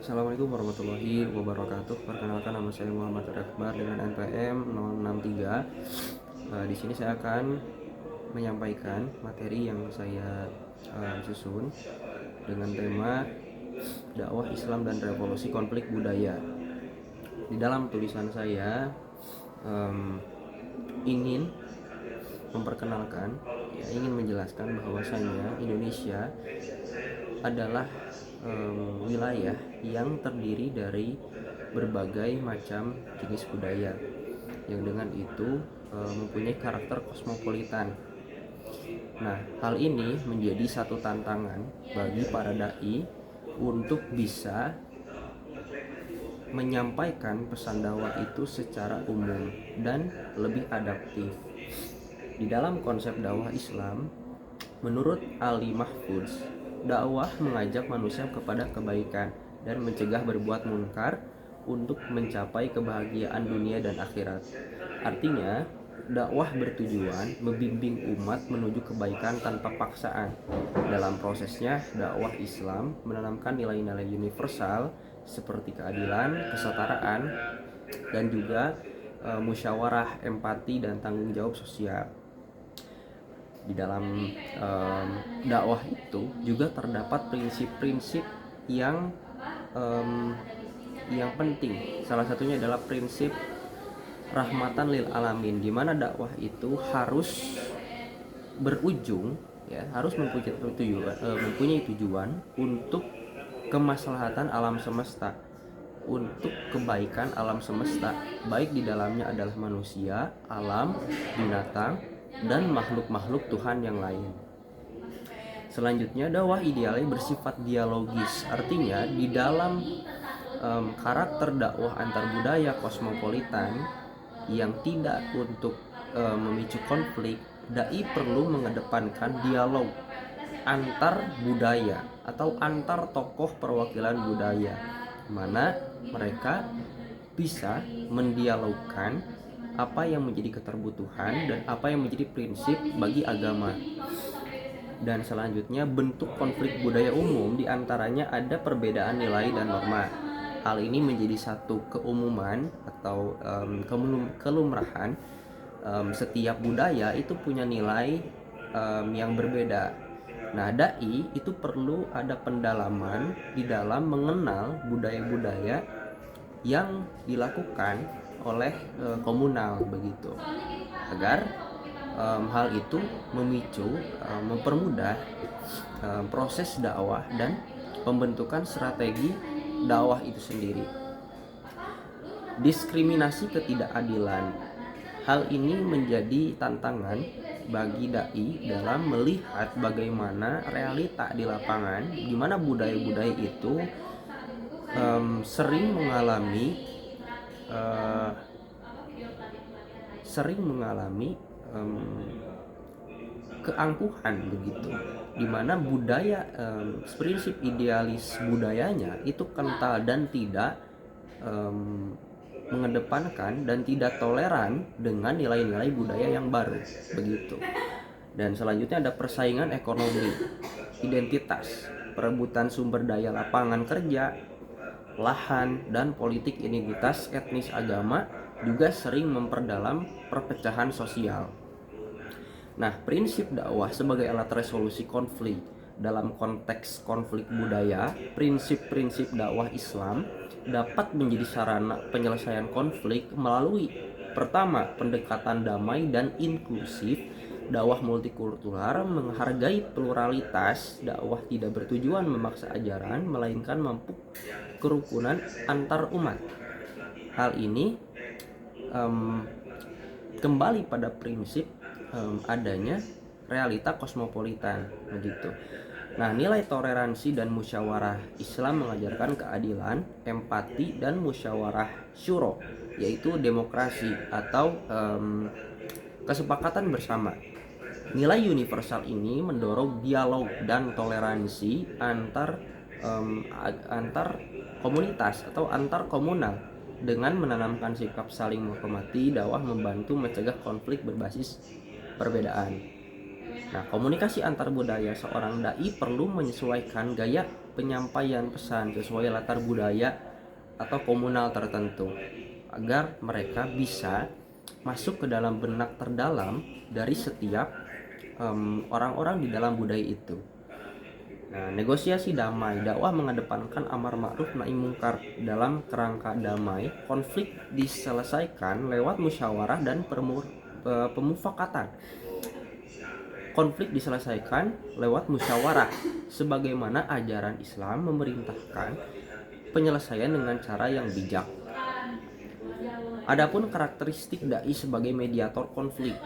Assalamualaikum warahmatullahi wabarakatuh. Perkenalkan, nama saya Muhammad Akbar dengan NPM 063. Di sini saya akan menyampaikan materi yang saya susun dengan tema dakwah Islam dan revolusi konflik budaya. Di dalam tulisan saya ingin memperkenalkan, ingin menjelaskan bahwasanya Indonesia adalah wilayah yang terdiri dari berbagai macam jenis budaya yang dengan itu mempunyai karakter kosmopolitan. Nah, hal ini menjadi satu tantangan bagi para dai untuk bisa menyampaikan pesan dakwah itu secara umum dan lebih adaptif. Di dalam konsep dakwah Islam, menurut Ali Mahfuz, dakwah mengajak manusia kepada kebaikan dan mencegah berbuat munkar untuk mencapai kebahagiaan dunia dan akhirat. Artinya, dakwah bertujuan membimbing umat menuju kebaikan tanpa paksaan. Dalam prosesnya, dakwah Islam menanamkan nilai-nilai universal seperti keadilan, kesetaraan, dan juga musyawarah, empati, dan tanggung jawab sosial. Di dalam dakwah itu juga terdapat prinsip-prinsip yang penting. Salah satunya adalah prinsip rahmatan lil alamin, di mana dakwah itu harus berujung, harus mempunyai tujuan untuk kemaslahatan alam semesta, untuk kebaikan alam semesta, baik di dalamnya adalah manusia, alam, binatang, dan makhluk-makhluk Tuhan yang lain. Selanjutnya, dakwah idealnya bersifat dialogis, artinya di dalam karakter dakwah antar budaya kosmopolitan yang tidak untuk memicu konflik, dai perlu mengedepankan dialog antar budaya atau antar tokoh perwakilan budaya, mana mereka bisa mendialogkan apa yang menjadi keterbutuhan dan apa yang menjadi prinsip bagi agama. Dan selanjutnya, bentuk konflik budaya umum diantaranya ada perbedaan nilai dan norma. Hal ini menjadi satu keumuman atau kelumrahan. Setiap budaya itu punya nilai yang berbeda. Nah, dai itu perlu ada pendalaman di dalam mengenal budaya-budaya yang dilakukan oleh komunal begitu, agar hal itu memicu, mempermudah proses dakwah dan pembentukan strategi dakwah itu sendiri. Diskriminasi ketidakadilan, hal ini menjadi tantangan bagi dai dalam melihat bagaimana realita di lapangan, di mana budaya-budaya itu sering mengalami keangkuhan begitu, di mana budaya prinsip idealis budayanya itu kental dan tidak mengedepankan dan tidak toleran dengan nilai-nilai budaya yang baru begitu. Dan selanjutnya ada persaingan ekonomi, identitas, perebutan sumber daya lapangan kerja, lahan, dan politik identitas etnis agama juga sering memperdalam perpecahan sosial. Nah, prinsip dakwah sebagai alat resolusi konflik dalam konteks konflik budaya, prinsip-prinsip dakwah Islam dapat menjadi sarana penyelesaian konflik melalui pertama, pendekatan damai dan inklusif. Dakwah multikultural menghargai pluralitas. Dakwah tidak bertujuan memaksa ajaran, melainkan mampu kerukunan antar umat. Hal ini kembali pada prinsip adanya realita kosmopolitan begitu. Nah, nilai toleransi dan musyawarah Islam mengajarkan keadilan, empati, dan musyawarah syuro, yaitu demokrasi atau kesepakatan bersama. Nilai universal ini mendorong dialog dan toleransi antar komunitas atau antar komunal. Dengan menanamkan sikap saling menghormati, dakwah membantu mencegah konflik berbasis perbedaan. Nah, komunikasi antar budaya, seorang dai perlu menyesuaikan gaya penyampaian pesan sesuai latar budaya atau komunal tertentu, agar mereka bisa masuk ke dalam benak terdalam dari setiap orang-orang di dalam budaya itu. Nah, negosiasi damai, dakwah mengedepankan amar ma'ruf nahi mungkar dalam kerangka damai. Konflik diselesaikan lewat musyawarah dan pemufakatan. Konflik diselesaikan lewat musyawarah, sebagaimana ajaran Islam memerintahkan penyelesaian dengan cara yang bijak. Adapun karakteristik dai sebagai mediator konflik.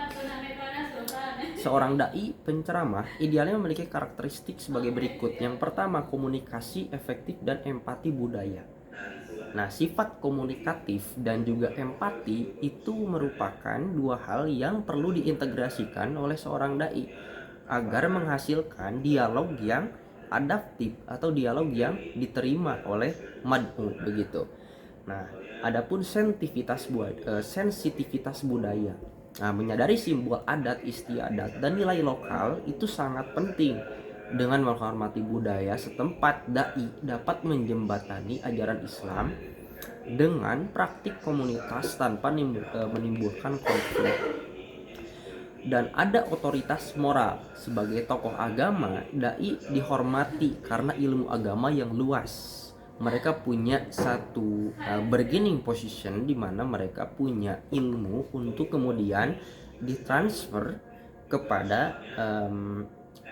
Seorang dai penceramah idealnya memiliki karakteristik sebagai berikut. Yang pertama, komunikasi efektif dan empati budaya. Nah, sifat komunikatif dan juga empati itu merupakan dua hal yang perlu diintegrasikan oleh seorang dai agar menghasilkan dialog yang adaptif atau dialog yang diterima oleh mad'u begitu. Nah, adapun sensitivitas budaya. Nah, menyadari simbol adat istiadat dan nilai lokal itu sangat penting. Dengan menghormati budaya setempat, dai dapat menjembatani ajaran Islam dengan praktik komunitas tanpa menimbulkan konflik. Dan ada otoritas moral. Sebagai tokoh agama, dai dihormati karena ilmu agama yang luas. Mereka punya satu bargaining position di mana mereka punya ilmu untuk kemudian ditransfer kepada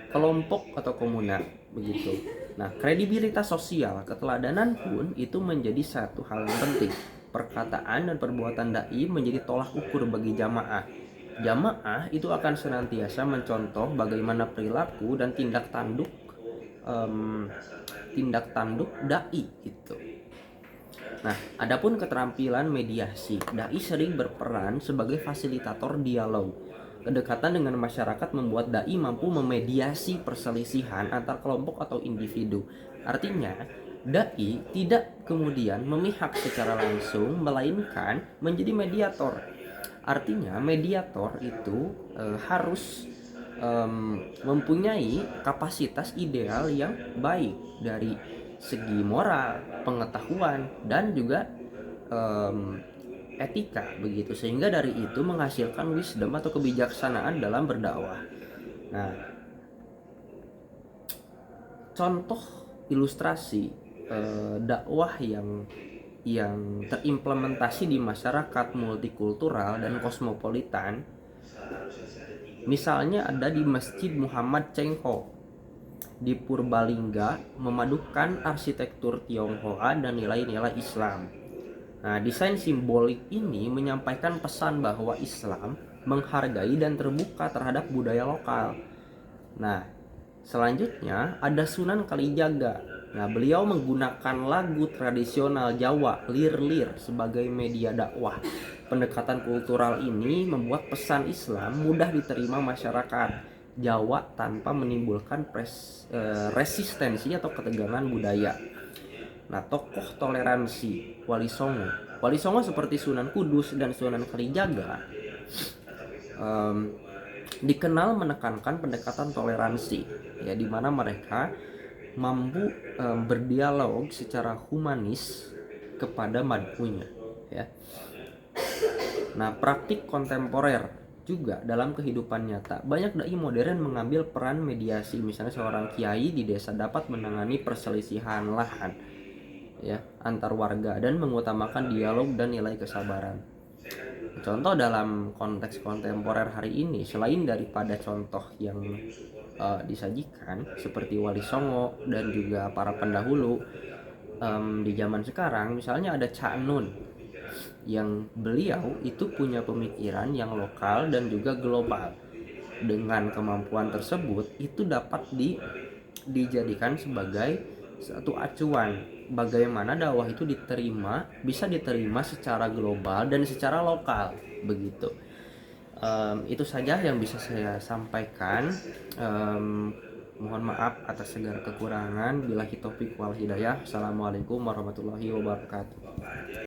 kelompok atau komunal begitu. Nah, kredibilitas sosial, keteladanan pun itu menjadi satu hal yang penting. Perkataan dan perbuatan dai menjadi tolak ukur bagi jamaah. Jamaah itu akan senantiasa mencontoh bagaimana perilaku dan tindak tanduk dai gitu. Nah, adapun keterampilan mediasi, dai sering berperan sebagai fasilitator dialog. Kedekatan dengan masyarakat membuat dai mampu memediasi perselisihan antar kelompok atau individu. Artinya, dai tidak kemudian memihak secara langsung, melainkan menjadi mediator. Artinya, mediator itu harus mempunyai kapasitas ideal yang baik dari segi moral, pengetahuan, dan juga etika begitu, sehingga dari itu menghasilkan wisdom atau kebijaksanaan dalam berdakwah. Nah, contoh ilustrasi dakwah yang terimplementasi di masyarakat multikultural dan kosmopolitan, misalnya ada di Masjid Muhammad Cheng Ho di Purbalingga, memadukan arsitektur Tionghoa dan nilai-nilai Islam. Nah, desain simbolik ini menyampaikan pesan bahwa Islam menghargai dan terbuka terhadap budaya lokal. Nah, selanjutnya ada Sunan Kalijaga. Nah, beliau menggunakan lagu tradisional Jawa, lir-lir, sebagai media dakwah. Pendekatan kultural ini membuat pesan Islam mudah diterima masyarakat Jawa tanpa menimbulkan resistensi atau ketegangan budaya. Nah, tokoh toleransi Wali Songo seperti Sunan Kudus dan Sunan Kalijaga dikenal menekankan pendekatan toleransi, ya, di mana mereka mampu berdialog secara humanis kepada mad'unya, ya. Nah, praktik kontemporer juga dalam kehidupan nyata. Banyak dai modern mengambil peran mediasi. Misalnya seorang kiai di desa dapat menangani perselisihan lahan, ya, antar warga dan mengutamakan dialog dan nilai kesabaran. Contoh dalam konteks kontemporer hari ini, selain daripada contoh yang disajikan seperti Wali Songo dan juga para pendahulu di zaman sekarang, misalnya ada Cak Nun, yang beliau itu punya pemikiran yang lokal dan juga global. Dengan kemampuan tersebut itu dapat dijadikan sebagai satu acuan bagaimana dakwah itu bisa diterima secara global dan secara lokal begitu. Itu saja yang bisa saya sampaikan. Mohon maaf atas segala kekurangan. Billahi taufik wal hidayah. Assalamualaikum warahmatullahi wabarakatuh.